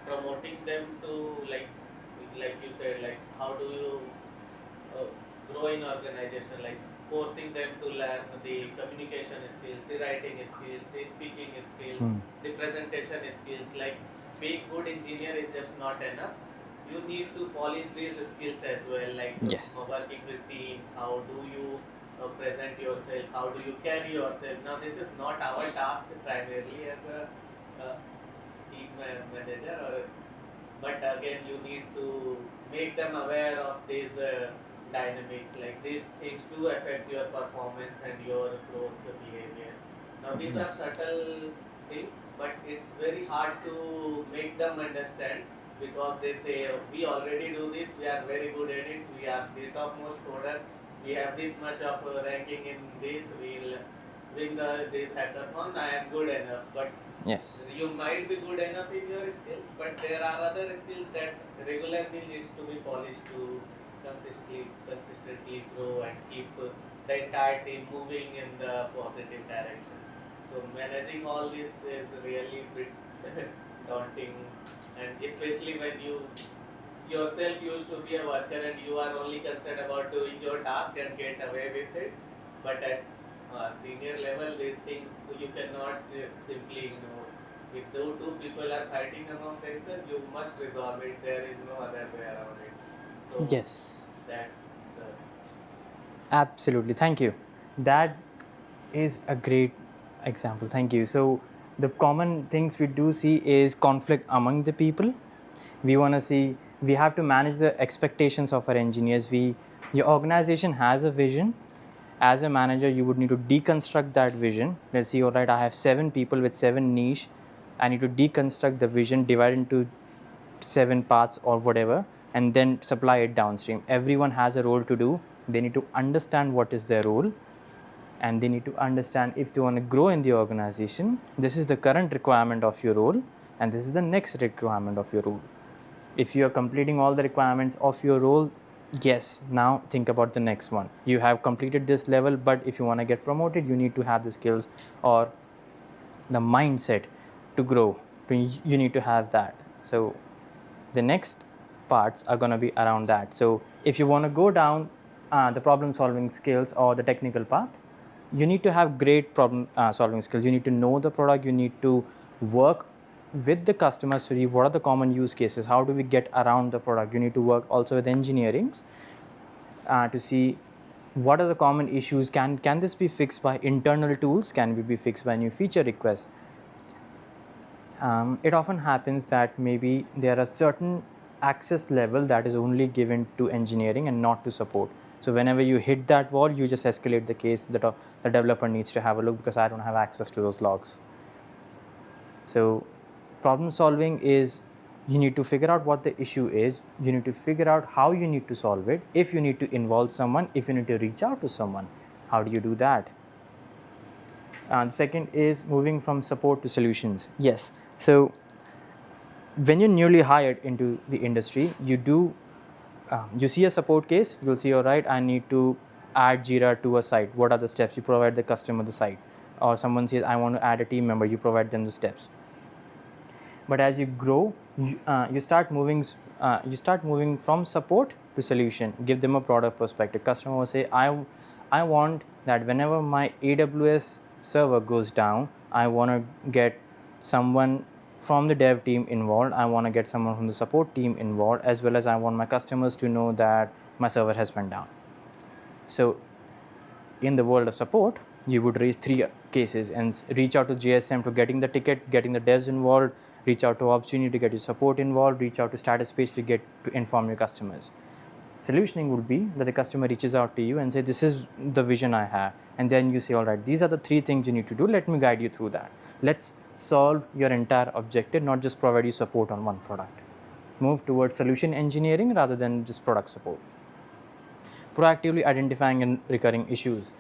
promoting them to like you said, like how do you grow in organization, like forcing them to learn the communication skills, the writing skills, the speaking skills, the presentation skills. Like being good engineer is just not enough. You need to polish these skills as well, like Yes. working with teams, how do you present yourself, how do you carry yourself. Now this is not our task primarily as a team manager, but again you need to make them aware of these dynamics, like these things do affect your performance and your growth behavior. Now these are subtle things, but it's very hard to make them understand, because they say we already do this, we are very good at it, we are the topmost coders, we have this much of ranking in this, we'll win this hackathon, I am good enough. But Yes. you might be good enough in your skills, but there are other skills that regularly needs to be polished to consistently grow and keep the entire team moving in the positive direction. So managing all this is really a bit daunting, and especially when you yourself used to be a worker and you are only concerned about doing your task and get away with it. But at senior level, these things you cannot simply ignore. If those two people are fighting among themselves, you must resolve it. There is no other way around it. So Yes. that's the Absolutely. Thank you. That is a great example. Thank you. So the common things we do see is conflict among the people. We want to see, we have to manage the expectations of our engineers. Your organization has a vision. As a manager, you would need to deconstruct that vision. Let's see, all right, I have 7 people with 7 niche. I need to deconstruct the vision, divide into 7 parts or whatever, and then supply it downstream. Everyone has a role to do. They need to understand what is their role, and they need to understand if they want to grow in the organization, this is the current requirement of your role, and this is the next requirement of your role. If you are completing all the requirements of your role, yes, now think about the next one. You have completed this level, but if you want to get promoted, you need to have the skills or the mindset to grow. You need to have that. So the next parts are going to be around that. So if you want to go down the problem solving skills or the technical path, you need to have great problem solving skills. You need to know the product. You need to work with the customers to see what are the common use cases, how do we get around the product. You need to work also with engineerings to see what are the common issues. Can this be fixed by internal tools? Can it be fixed by new feature requests? It often happens that maybe there are certain access level that is only given to engineering and not to support. So whenever you hit that wall, you just escalate the case that the developer needs to have a look because I don't have access to those logs. So problem solving is you need to figure out what the issue is. You need to figure out how you need to solve it. If you need to involve someone, if you need to reach out to someone, how do you do that? The second is moving from support to solutions. Yes. So when you're newly hired into the industry, you see a support case, you'll see, all right, I need to add Jira to a site. What are the steps? You provide the customer the site. Or someone says, I want to add a team member, you provide them the steps. But as you grow, you start moving from support to solution. Give them a product perspective. Customer will say, I want that whenever my AWS server goes down, I want to get someone from the dev team involved. I want to get someone from the support team involved, as well as I want my customers to know that my server has went down. So in the world of support, you would raise 3 cases and reach out to JSM to getting the ticket, getting the devs involved, reach out to Optimizory to get your support involved, reach out to status page to inform your customers. Solutioning would be that the customer reaches out to you and say, this is the vision I have. And then you say, all right, these are the 3 things you need to do. Let me guide you through that. Let's solve your entire objective, not just provide you support on one product. Move towards solution engineering rather than just product support. Proactively identifying and recurring issues.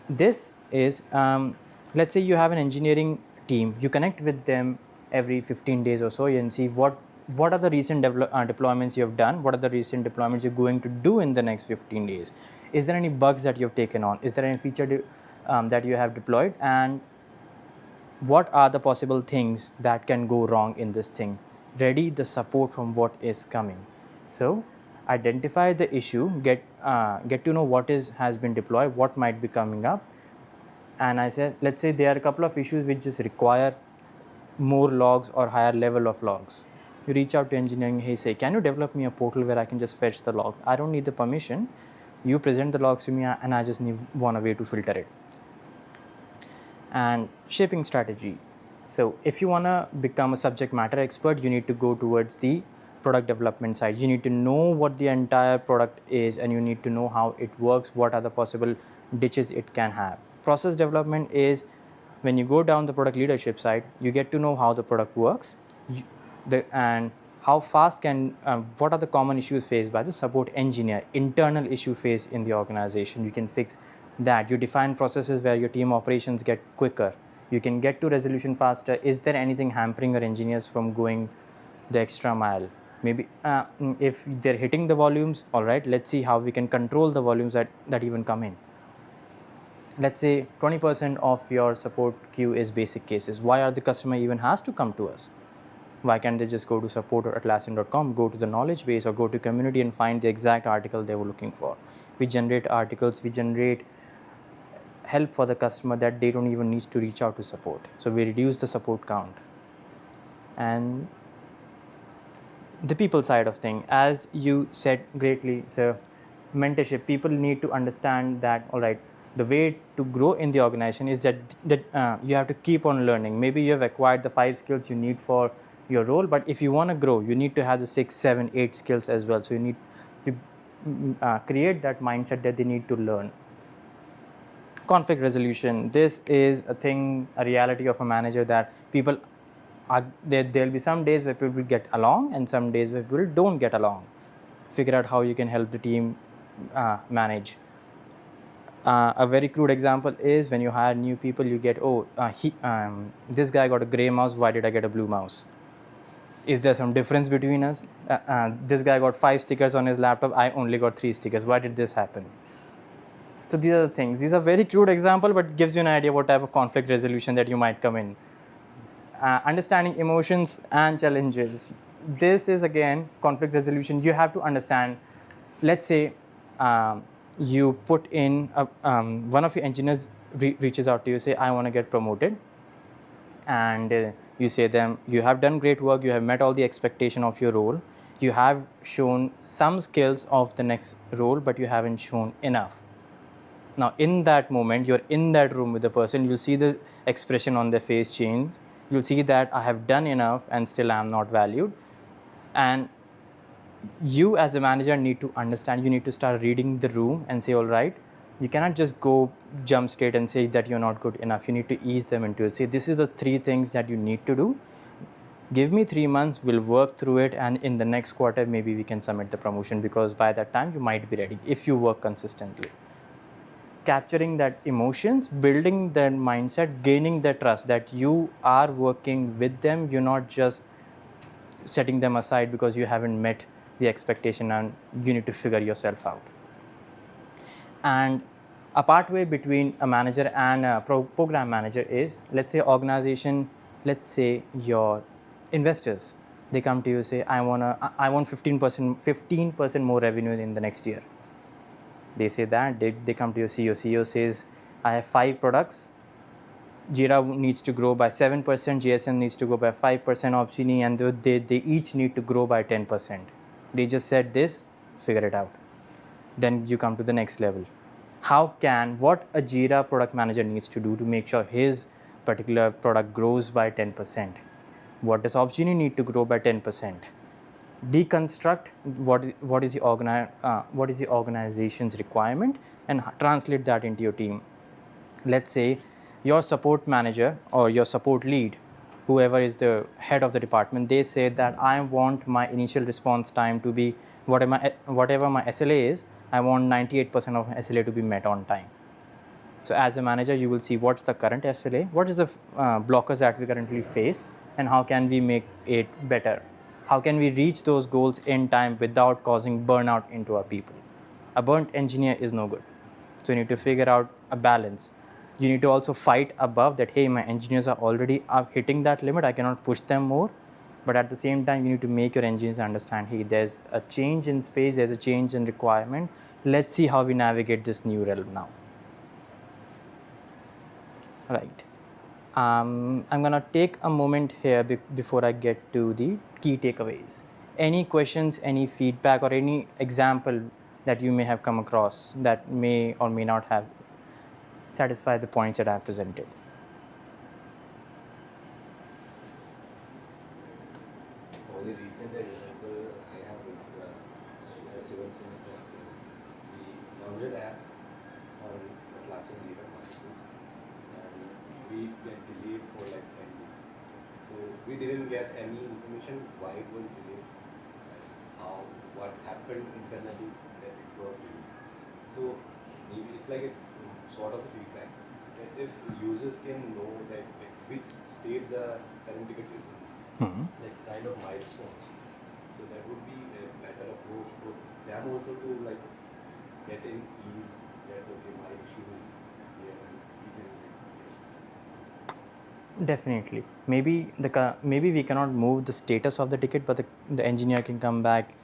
This is, let's say you have an engineering team. You connect with them every 15 days or so and see what are the recent deployments you have done, what are the recent deployments you're going to do in the next 15 days. Is there any bugs that you have taken on? Is there any feature that you have deployed? And what are the possible things that can go wrong in this thing? Ready the support from what is coming. So identify the issue, get to know what has been deployed, what might be coming up. And I said, let's say there are a couple of issues which just require more logs or higher level of logs. You reach out to engineering, hey, say, can you develop me a portal where I can just fetch the log? I don't need the permission. You present the logs to me and I just want a way to filter it. And shaping strategy. So if you want to become a subject matter expert, you need to go towards the product development side. You need to know what the entire product is and you need to know how it works, what are the possible ditches it can have. Process development is when you go down the product leadership side, you get to know how the product works and how fast what are the common issues faced by the support engineer, internal issue faced in the organization. You can fix that. You define processes where your team operations get quicker. You can get to resolution faster. Is there anything hampering your engineers from going the extra mile? Maybe if they're hitting the volumes, all right, let's see how we can control the volumes that even come in. Let's say 20% of your support queue is basic cases. Why are the customer even has to come to us? Why can't they just go to support.atlassian.com, go to the knowledge base or go to community and find the exact article they were looking for? We generate articles, we generate help for the customer that they don't even need to reach out to support. So we reduce the support count. And the people side of thing, as you said greatly, so mentorship, people need to understand that, all right, the way to grow in the organization is that you have to keep on learning. Maybe you have acquired the 5 skills you need for your role, but if you want to grow, you need to have the 6, 7, 8 skills as well. So you need to create that mindset that they need to learn. Conflict resolution. This is a reality of a manager that people there'll be some days where people get along and some days where people don't get along. Figure out how you can help the team manage. A very crude example is when you hire new people, you get, this guy got a gray mouse, why did I get a blue mouse? Is there some difference between us? This guy got 5 stickers on his laptop, I only got 3 stickers. Why did this happen? So these are the things. These are very crude example, but gives you an idea what type of conflict resolution that you might come in. Understanding emotions and challenges. This is again conflict resolution. You have to understand. Let's say you put in one of your engineers reaches out to you, say, I want to get promoted, and you say them, you have done great work, you have met all the expectation of your role, you have shown some skills of the next role, but you haven't shown enough. Now in that moment, you're in that room with the person, you'll see the expression on their face change. You'll see that I have done enough and still I am not valued. And you as a manager need to understand, you need to start reading the room and say, all right, you cannot just jump straight and say that you're not good enough. You need to ease them into it. Say, this is the 3 things that you need to do. Give me 3 months, we'll work through it, and in the next quarter, maybe we can submit the promotion, because by that time you might be ready if you work consistently. Capturing that emotions, building that mindset, gaining the trust that you are working with them, you're not just setting them aside because you haven't met the expectation and you need to figure yourself out. And a pathway between a manager and a program manager is, let's say organization, let's say your investors, they come to you, say, I want 15% more revenue in the next year. They say that, they come to your CEO. CEO says, I have 5 products. Jira needs to grow by 7%, JSM needs to grow by 5%, Opsini, and they each need to grow by 10%. They just said this, figure it out. Then you come to the next level. What a Jira product manager needs to do to make sure his particular product grows by 10%. What does Opsini need to grow by 10%? Deconstruct what is the organization's requirement and translate that into your team. Let's say your support manager or your support lead, whoever is the head of the department, they say that I want my initial response time to be whatever my SLA is, I want 98% of SLA to be met on time. So as a manager, you will see what's the current SLA, what is the blockers that we currently face, and how can we make it better. How can we reach those goals in time without causing burnout into our people? A burnt engineer is no good. So you need to figure out a balance. You need to also fight above that, hey, my engineers are already hitting that limit, I cannot push them more. But at the same time, you need to make your engineers understand, hey, there's a change in space, there's a change in requirement. Let's see how we navigate this new realm now. Right. I'm going to take a moment here before I get to the key takeaways. Any questions, any feedback, or any example that you may have come across that may or may not have satisfied the points that I have presented? Only recent example I have is civil things that we downloaded app on Atlassian Jira Marketplace, and we get delayed for like 10 days. So we didn't get any information why it was delayed, what happened internally that it got delayed. So maybe it's like a sort of a feedback that if users can know that at which state the current ticket is in, like kind of milestones, so that would be a better approach for them also to like get in ease that okay, my issue is here and we can like, Definitely. Maybe we cannot move the status of the ticket, but the engineer can come back.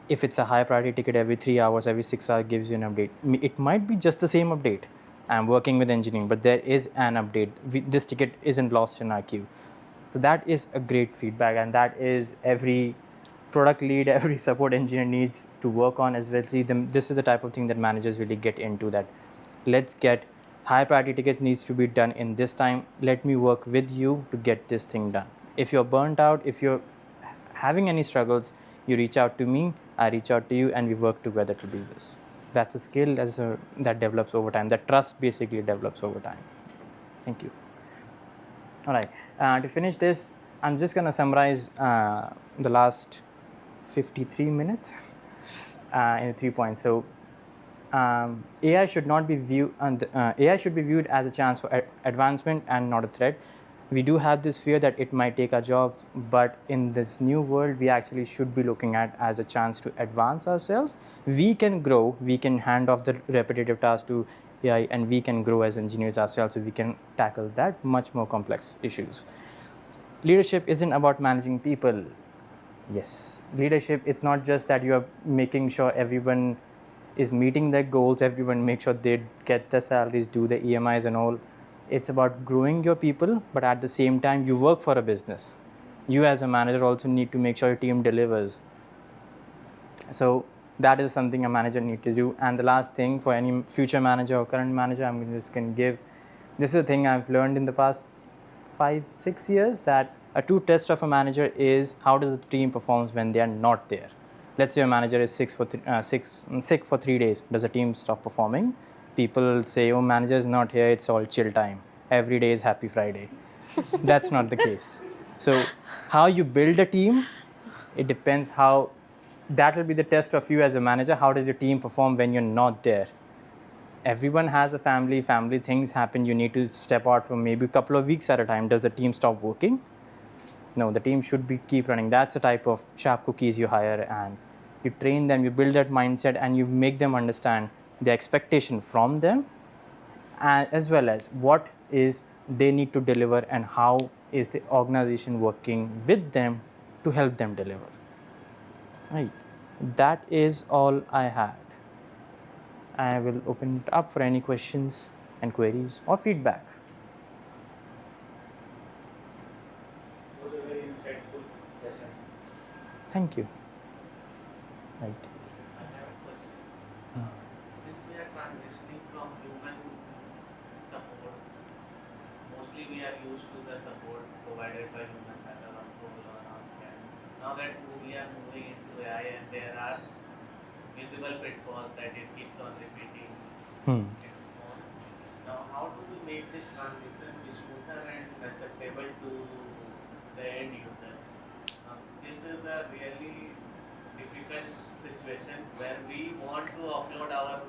If it's a high priority ticket, every 3 hours, every 6 hours gives you an update. It might be just the same update. I'm working with engineering, but there is an update. This ticket isn't lost in our queue. So that is a great feedback, and that is every product lead, every support engineer needs to work on as well. See, this is the type of thing that managers really get into, that let's get high priority tickets needs to be done in this time. Let me work with you to get this thing done. If you're burnt out, if you're having any struggles, you reach out to me, I reach out to you, and we work together to do this. That's a skill that develops over time. That trust basically develops over time. Thank you. All right. To finish this, I'm just going to summarize the last 53 minutes in 3 points. So AI should not be viewed, AI should be viewed as a chance for advancement and not a threat. We do have this fear that it might take our jobs, but in this new world, we actually should be looking at as a chance to advance ourselves. We can grow, we can hand off the repetitive tasks to AI, and we can grow as engineers ourselves, so we can tackle that much more complex issues. Leadership isn't about managing people. Yes, leadership, it's not just that you are making sure everyone is meeting their goals, everyone make sure they get their salaries, do the EMIs and all. It's about growing your people, but at the same time, you work for a business. You as a manager also need to make sure your team delivers. So that is something a manager needs to do. And the last thing for any future manager or current manager, I'm just going to give, this is a thing I've learned in the past 5-6 years, that a true test of a manager is how does the team performs when they are not there. Let's say a manager is sick for 3 days. Does the team stop performing? People say, oh, manager is not here, it's all chill time. Every day is happy Friday. That's not the case. So how you build a team, it depends how, that will be the test of you as a manager. How does your team perform when you're not there? Everyone has a family things happen. You need to step out for maybe a couple of weeks at a time. Does the team stop working? No, the team should be keep running. That's the type of sharp cookies you hire, and you train them, you build that mindset, and you make them understand the expectation from them, as well as what is they need to deliver and how is the organization working with them to help them deliver. Right. That is all I had. I will open it up for any questions and queries or feedback. It was a very insightful session. Thank you. Right. I have a question. Since we are transitioning from human support, mostly we are used to the support provided by humans at our role or on chat. Now that we are moving into AI and there are visible pitfalls that it keeps on repeating its own. Now, how do we make this transition smoother and acceptable to the end users? This is a really difficult situation where we want to offload our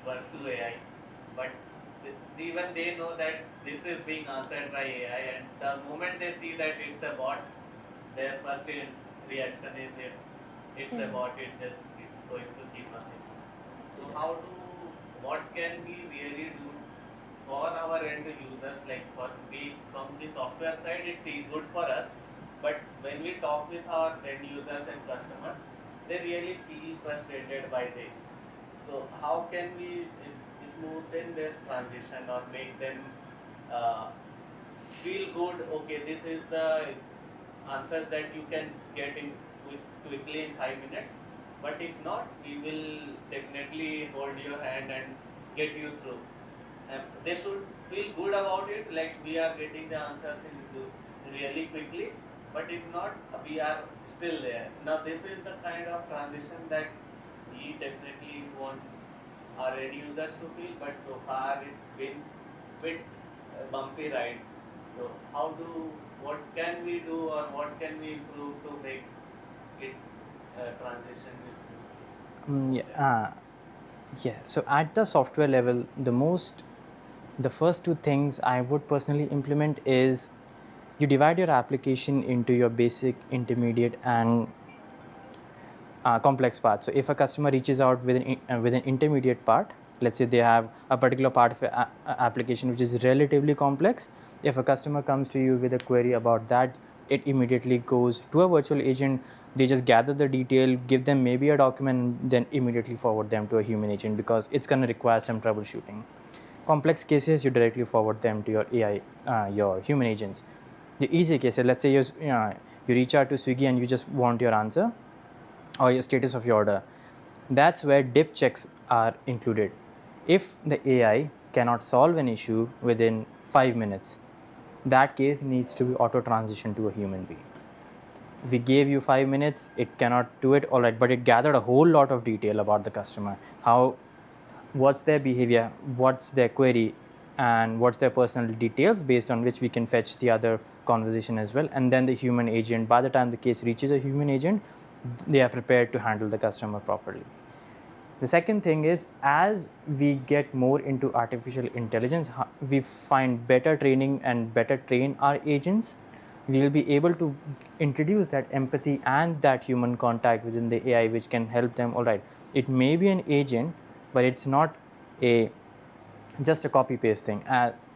work to AI, but even they know that this is being answered by AI, and the moment they see that it's a bot, their first reaction is it's a bot, it's just going to keep us in. So what can we really do for our end users, like for we from the software side, it's good for us, but when we talk with our end users and customers, they really feel frustrated by this. So how can we smoothen this transition or make them feel good? Okay, this is the answers that you can get in quickly in 5 minutes. But if not, we will definitely hold your hand and get you through. They should feel good about it, like we are getting the answers in really quickly. But if not, we are still there. Now this is the kind of transition that we definitely want our end users to feel. But so far it's been bit bumpy ride. So what can we do or what can we improve to make it transition is Yeah. So at the software level, the first two things I would personally implement is you divide your application into your basic, intermediate, and complex parts. So if a customer reaches out with an intermediate part, let's say they have a particular part of an application which is relatively complex. If a customer comes to you with a query about that, it immediately goes to a virtual agent. They just gather the detail, give them maybe a document, then immediately forward them to a human agent because it's going to require some troubleshooting. Complex cases, you directly forward them to your AI, your human agents. The easy cases, let's say you reach out to Swiggy and you just want your answer or your status of your order. That's where dip checks are included. If the AI cannot solve an issue within 5 minutes, that case needs to be auto-transitioned to a human being. We gave you 5 minutes, it cannot do it, all right, but it gathered a whole lot of detail about the customer. What's their behavior, what's their query, and what's their personal details, based on which we can fetch the other conversation as well. And then the human agent, by the time the case reaches a human agent, they are prepared to handle the customer properly. The second thing is, as we get more into artificial intelligence, we find better training and better train our agents, we will be able to introduce that empathy and that human contact within the AI, which can help them. All right, it may be an agent, but it's not just a copy paste thing.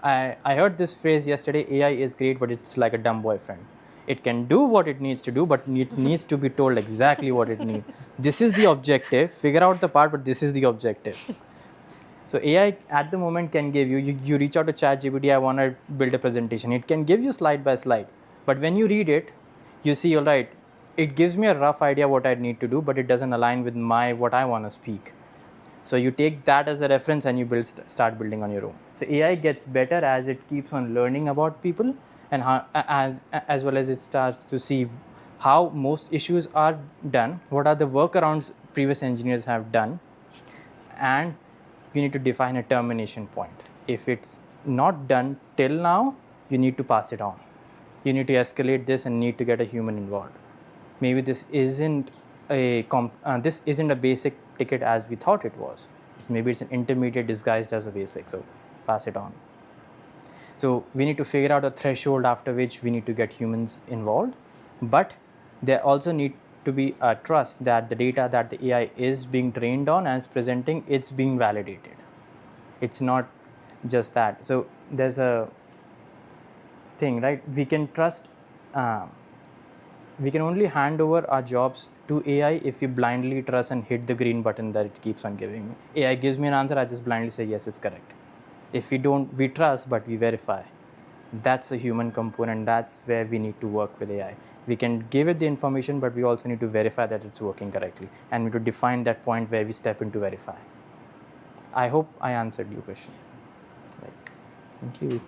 I heard this phrase yesterday, AI is great, but it's like a dumb boyfriend. It can do what it needs to do, but it needs to be told exactly what it needs. This is the objective, figure out the part, but this is the objective. So AI at the moment can give you reach out to ChatGPT, I want to build a presentation. It can give you slide by slide. But when you read it, you see, all right, it gives me a rough idea what I need to do, but it doesn't align with what I want to speak. So you take that as a reference and you start building on your own. So AI gets better as it keeps on learning about people, and as well as it starts to see how most issues are done, what are the workarounds previous engineers have done, and you need to define a termination point. If it's not done till now, you need to pass it on. You need to escalate this and need to get a human involved. Maybe this isn't this isn't a basic ticket as we thought it was. Maybe it's an intermediate disguised as a basic, so pass it on. So we need to figure out a threshold after which we need to get humans involved, but there also need to be a trust that the data that the AI is being trained on and is presenting, it's being validated. It's not just that. So there's a thing, right? We can trust, we can only hand over our jobs to AI if we blindly trust and hit the green button that it keeps on giving me. AI gives me an answer, I just blindly say yes, it's correct. If we don't, we trust, but we verify. That's the human component. That's where we need to work with AI. We can give it the information, but we also need to verify that it's working correctly. And we need to define that point where we step into verify. I hope I answered your question. Right. Thank you.